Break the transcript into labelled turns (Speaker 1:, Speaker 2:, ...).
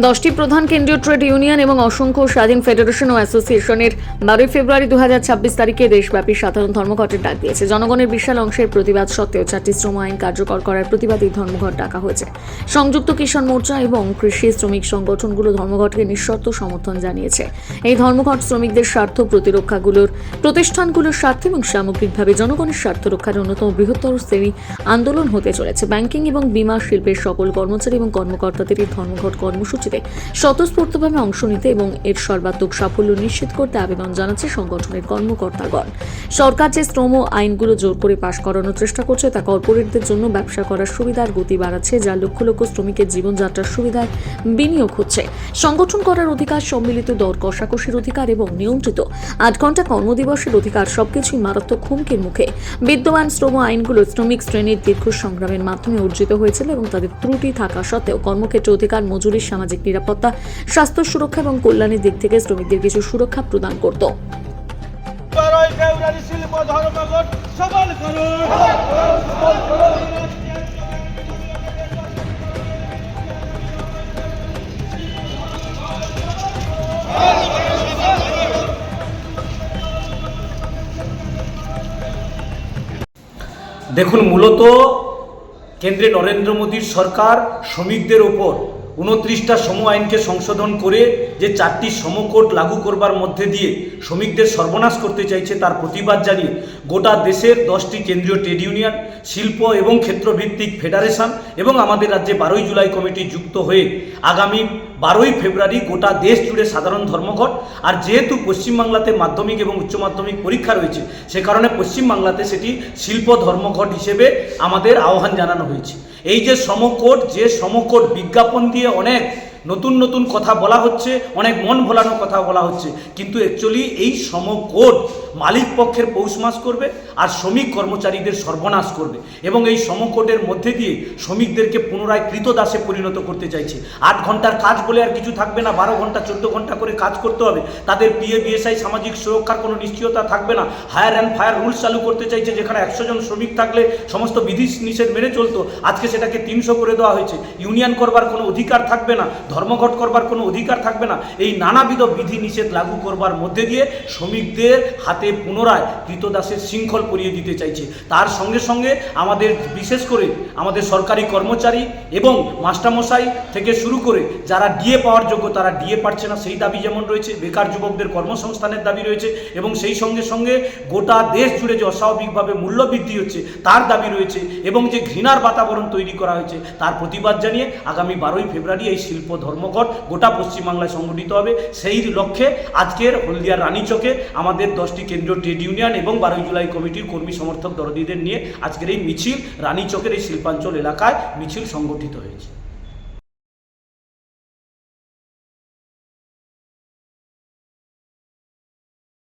Speaker 1: 10টি প্রধান কেন্দ্রীয় ট্রেড ইউনিয়ন এবং অসংখ্য স্বাধীন ফেডারেশন ও অ্যাসোসিয়েশনের 12 ফেব্রুয়ারি 2026 তারিখে দেশব্যাপী সাধারণ ধর্মঘটের ডাক দিয়েছে। জনগণের বিশাল অংশের প্রতিবাদ সত্ত্বেও 4টি শ্রম আইন কার্যকর করার প্রতিবাদে ধর্মঘট ডাকা হয়েছে। সংযুক্ত কিষাণ মোর্চা এবং কৃষি শ্রমিক সংগঠনগুলো ধর্মঘটকে নিঃশর্ত সমর্থন জানিয়েছে। এই ধর্মঘট শ্রমিকদের স্বার্থ প্রতিষ্ঠানগুলোর স্বার্থ এবং সামগ্রিকভাবে জনগণের স্বার্থ রক্ষার অন্যতম বৃহত্তর শ্রেণী আন্দোলন হতে চলেছে। ব্যাংকিং এবং বীমা শিল্পের সকল কর্মচারী এবং কর্মকর্তাদের এই ধর্মঘট কর্মসূচিতে স্বতঃস্ফূর্তভাবে অংশ নিতে এবং এর সর্বাত্মক সাফল্য নিশ্চিত করতে আবেদন জানাচ্ছে সংগঠনের কর্মকর্তাগণ। সরকার যে শ্রম আইনগুলো জোর করে পাশ করানোর চেষ্টা করছে তা কর্পোরেটদের জন্য ব্যবসা করার সুবিধার গতি বাড়াচ্ছে, যা লক্ষ লক্ষ শ্রমিকের জীবনযাত্রার সুবিধায় বিনিয়োগ হচ্ছে। সংগঠন করার অধিকার, সম্মিলিত দর কষাকষির অধিকার এবং নিয়ন্ত্রিত 8 ঘন্টা কর্মদিবসের অধিকার সবকিছুই মারাত্মক হুমকির মুখে। বিদ্যমান শ্রম আইনগুলো শ্রমিক শ্রেণীর দীর্ঘ সংগ্রামের মাধ্যমে অর্জিত হয়েছিল এবং তাদের ত্রুটি থাকা সত্ত্বেও কর্মক্ষেত্রে অধিকার, মজুরি, সামাজিক নিরাপত্তা, স্বাস্থ্য সুরক্ষা এবং কল্যাণের দিক থেকে শ্রমিকদের কিছু সুরক্ষা প্রদান করত।
Speaker 2: দেখুন, মূলত কেন্দ্রে নরেন্দ্র মোদীর সরকার শ্রমিকদের ওপর 29টা শ্রম আইনকে সংশোধন করে যে 4টি শ্রমকোড লাগু করবার মধ্যে দিয়ে শ্রমিকদের সর্বনাশ করতে চাইছে, তার প্রতিবাদ জানিয়ে গোটা দেশের 10টি কেন্দ্রীয় ট্রেড ইউনিয়ন, শিল্প এবং ক্ষেত্রভিত্তিক ফেডারেশন এবং আমাদের রাজ্যে 12 জুলাই কমিটি যুক্ত হয়ে আগামী 12 ফেব্রুয়ারি গোটা দেশ জুড়ে সাধারণ ধর্মঘট। আর যেহেতু পশ্চিমবাংলাতে মাধ্যমিক এবং উচ্চ মাধ্যমিক পরীক্ষা রয়েছে, সে কারণে পশ্চিমবাংলাতে সেটি শিল্প ধর্মঘট হিসেবে আমাদের আহ্বান জানানো হয়েছে। এই যে শ্রমকোড বিজ্ঞাপন দিয়ে অনেক নতুন নতুন কথা বলা হচ্ছে, অনেক মন ভোলানো কথা বলা হচ্ছে, কিন্তু অ্যাকচুয়ালি এই শ্রমকোড মালিক পক্ষের পৌষ মাস করবে আর শ্রমিক কর্মচারীদের সর্বনাশ করবে এবং এই শ্রমকোডের মধ্যে দিয়ে শ্রমিকদেরকে পুনরায় কৃতদাসে পরিণত করতে চাইছে। 8 ঘন্টার কাজ বলে আর কিছু থাকবে না, 12 ঘন্টা 14 ঘন্টা করে কাজ করতে হবে। তাদের পিএফ-ইএসআই সামাজিক সুরক্ষার কোনো নিশ্চয়তা থাকবে না। হায়ার অ্যান্ড ফায়ার রুলস চালু করতে চাইছে, যেখানে 100 জন শ্রমিক থাকলে সমস্ত বিধি নিষেধ মেনে চলতো, আজকে সেটাকে 300 করে দেওয়া হয়েছে। ইউনিয়ন করবার কোনো অধিকার থাকবে না, ধর্মঘট করবার কোনো অধিকার থাকবে না। এই নানাবিধ বিধি নিষেধ লাগু করবার মধ্যে দিয়ে শ্রমিকদের হাতে পুনরায় কৃতদাসের শৃঙ্খল পরিয়ে দিতে চাইছে। তার সঙ্গে সঙ্গে আমাদের বিশেষ করে আমাদের সরকারি কর্মচারী এবং মাস্টারমশাই থেকে শুরু করে যারা ডিএ পাওয়ার যোগ্য তারা ডিএ পাচ্ছে না, সেই দাবি যেমন রয়েছে। বেকার যুবকদের কর্মসংস্থানের দাবি রয়েছে এবং সেই সঙ্গে সঙ্গে গোটা দেশ জুড়ে যে অস্বাভাবিকভাবে মূল্য বৃদ্ধি হচ্ছে তার দাবি রয়েছে এবং যে ঘৃণার বাতাবরণ তৈরি করা হয়েছে তার প্রতিবাদ জানিয়ে আগামী 12 ফেব্রুয়ারি এই শিল্প ধর্মঘট গোটা পশ্চিমবাংলায় সংগঠিত হবে। সেই লক্ষ্যে আজকের হলদিয়ার রানীচকে আমাদের 10টি কেন্দ্রীয় ট্রেড ইউনিয়ন এবং 12 জুলাই কমিটির কর্মী সমর্থক দরদীদের নিয়ে আজকের এই মিছিল রানীচকের এই শিল্পাঞ্চল এলাকায় মিছিল সংগঠিত হয়েছে।